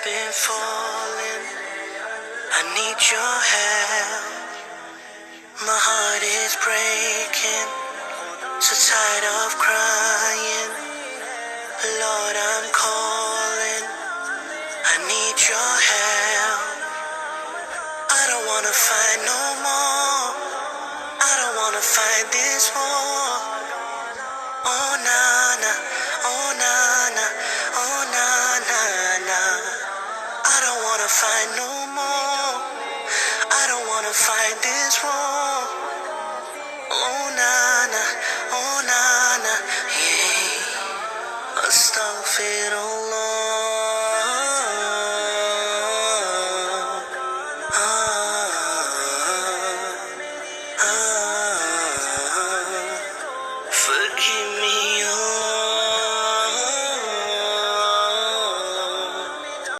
I've been falling. I need your help. My heart is breaking, so tired of crying. Lord, I'm calling. I need your help. I don't wanna fight no more. I don't wanna fight this war. Oh na na, oh na na, oh na na na. I don't wanna fight no more. I don't wanna fight this war. Oh na na, oh na na, yeah. Astaghfirullah. Forgive me, oh